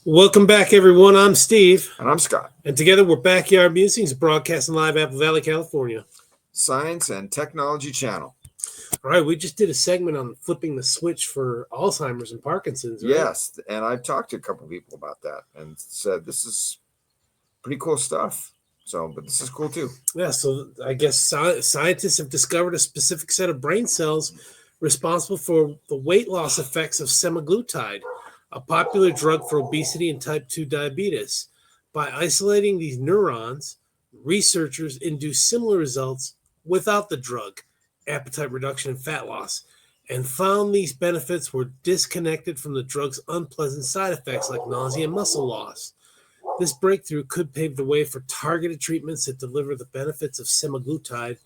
Welcome back, everyone. I'm Steve. And I'm Scott. And together we're Backyard Musings, broadcasting live Apple Valley, California. Science and Technology Channel. All right, we just did a segment on flipping the switch for Alzheimer's and Parkinson's, right? Yes, and I've talked to a couple of people about that and said this is pretty cool stuff. But this is cool too. Yeah, so I guess scientists have discovered a specific set of brain cells responsible for the weight loss effects of semaglutide, a popular drug for obesity and type 2 diabetes. By isolating these neurons, researchers induced similar results without the drug, appetite reduction and fat loss, and found these benefits were disconnected from the drug's unpleasant side effects like nausea and muscle loss. This breakthrough could pave the way for targeted treatments that deliver the benefits of semaglutide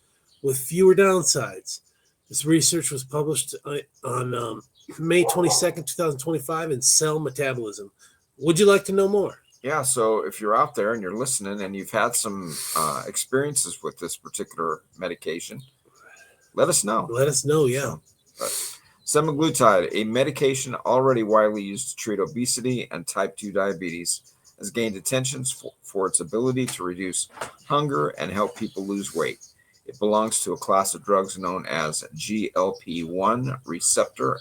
with fewer downsides. This research was published on May 22nd, 2025 in Cell Metabolism. Would you like to know more? Yeah, so if you're out there and you're listening and you've had some experiences with this particular medication, let us know. Let us know, yeah. Semaglutide, a medication already widely used to treat obesity and type 2 diabetes, has gained attention for its ability to reduce hunger and help people lose weight. It belongs to a class of drugs known as GLP-1 receptor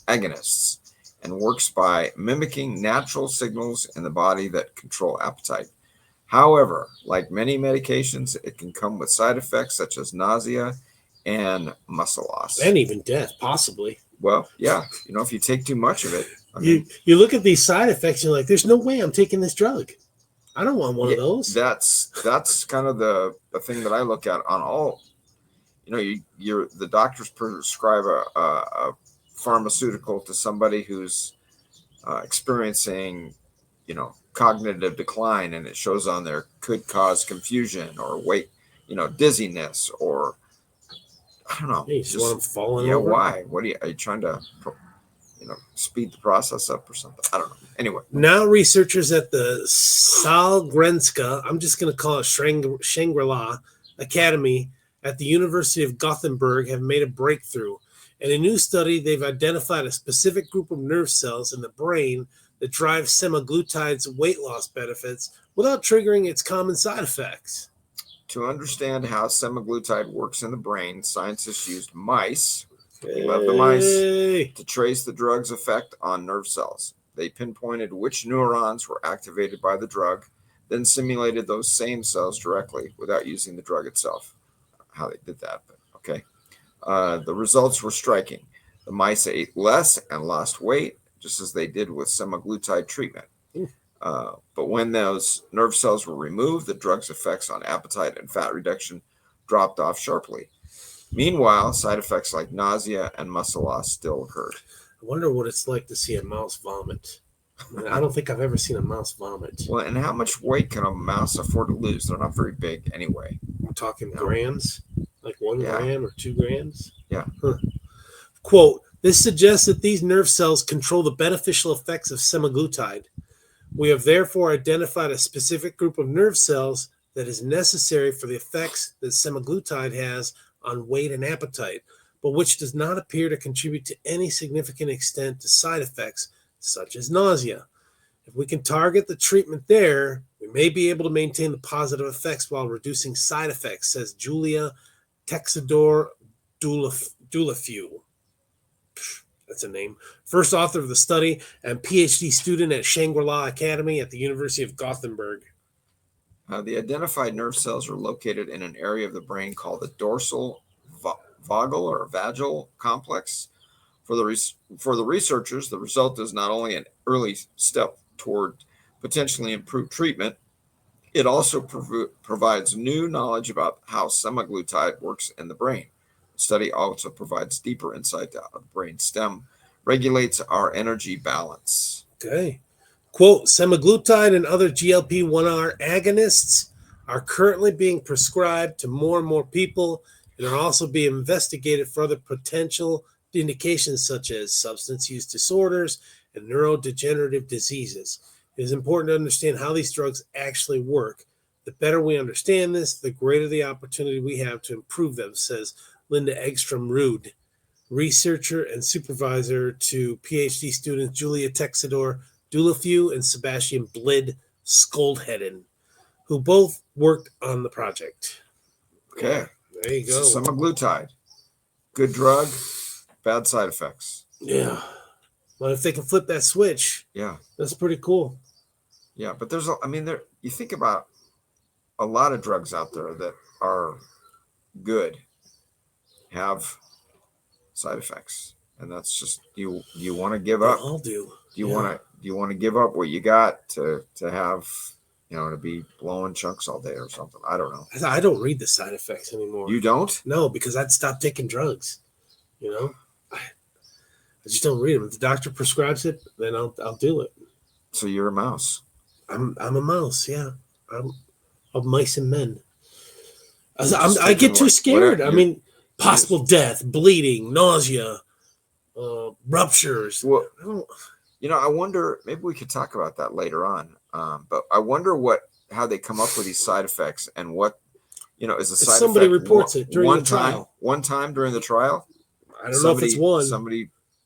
agonists and works by mimicking natural signals in the body that control appetite. However, like many medications, it can come with side effects such as nausea and muscle loss. And even death, possibly. Well, yeah. If you take too much of it. You look at these side effects, you're like, there's no way I'm taking this drug. I don't want one of those. That's kind of the thing that I look at on all. The doctors prescribe a pharmaceutical to somebody who's experiencing, cognitive decline, and it shows on there could cause confusion or weight, dizziness, or I don't know. Hey, you just want them falling over? Why? Are you trying to, speed the process up or something? I don't know. Anyway. Now researchers at the Sahlgrenska, I'm just going to call it Shangri-La Academy at the University of Gothenburg have made a breakthrough. In a new study, they've identified a specific group of nerve cells in the brain that drive semaglutide's weight loss benefits without triggering its common side effects. To understand how semaglutide works in the brain, scientists used mice, we love the mice, to trace the drug's effect on nerve cells. They pinpointed which neurons were activated by the drug, then simulated those same cells directly without using the drug itself. How they did that, but okay. The results were striking. The mice ate less and lost weight, just as they did with semaglutide treatment. But when those nerve cells were removed, the drug's effects on appetite and fat reduction dropped off sharply. Meanwhile, side effects like nausea and muscle loss still occurred. I wonder what it's like to see a mouse vomit. I don't think I've ever seen a mouse vomit. Well, and how much weight can a mouse afford to lose? They're not very big anyway. We're talking grams, like 1 gram or 2 grams? Yeah. Quote, this suggests that these nerve cells control the beneficial effects of semaglutide. We have therefore identified a specific group of nerve cells that is necessary for the effects that semaglutide has on weight and appetite, but which does not appear to contribute to any significant extent to side effects such as nausea. If we can target the treatment there, we may be able to maintain the positive effects while reducing side effects, says Julia Texidor-Dulafeu. That's a name. First author of the study and PhD student at Shangri-La Academy at the University of Gothenburg. The identified nerve cells are located in an area of the brain called the dorsal vagal complex. For the researchers, the result is not only an early step toward potentially improved treatment, it also provides new knowledge about how semaglutide works in the brain. The study also provides deeper insight to how the brain stem regulates our energy balance. Okay. Quote, semaglutide and other GLP-1R agonists are currently being prescribed to more and more people and are also being investigated for other potential indications such as substance use disorders and neurodegenerative diseases. It is important to understand how these drugs actually work. The better we understand this, the greater the opportunity we have to improve them, says Linda Egstrom-Rude, researcher and supervisor to PhD student Julia Texidor Dulafew and Sebastian Blid Skoldheden, who both worked on the project. Okay. Yeah, there you go. So semaglutide, good drug, bad side effects. Yeah. Well, if they can flip that switch, Yeah, that's pretty cool. yeah. But you think about a lot of drugs out there that are good have side effects, and that's just you want to give up. They all do. Do you want to give up what you got to have, to be blowing chunks all day or something? I don't know. I don't read the side effects anymore. You don't? No, because I'd stop taking drugs. I just don't read them. If the doctor prescribes it, then I'll do it. So you're a mouse. I'm a mouse. Yeah, I'm of mice and men. I get too scared. I mean, possible death, bleeding, nausea, ruptures. Well, I wonder. Maybe we could talk about that later on. But I wonder how they come up with these side effects and what is a side somebody effect. Reports it during the trial. One time during the trial. I don't know if it's one.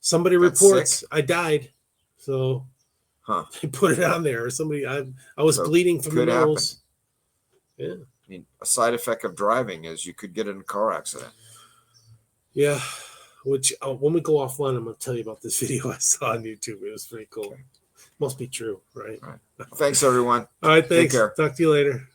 Somebody reports sick. I died, so they put it on there. Or somebody, I was bleeding from the nose. Yeah. I mean, a side effect of driving is you could get in a car accident. Yeah, which when we go offline, I'm going to tell you about this video I saw on YouTube. It was pretty cool. Okay. Must be true, right? Thanks, everyone. All right, thanks. Take care. Talk to you later.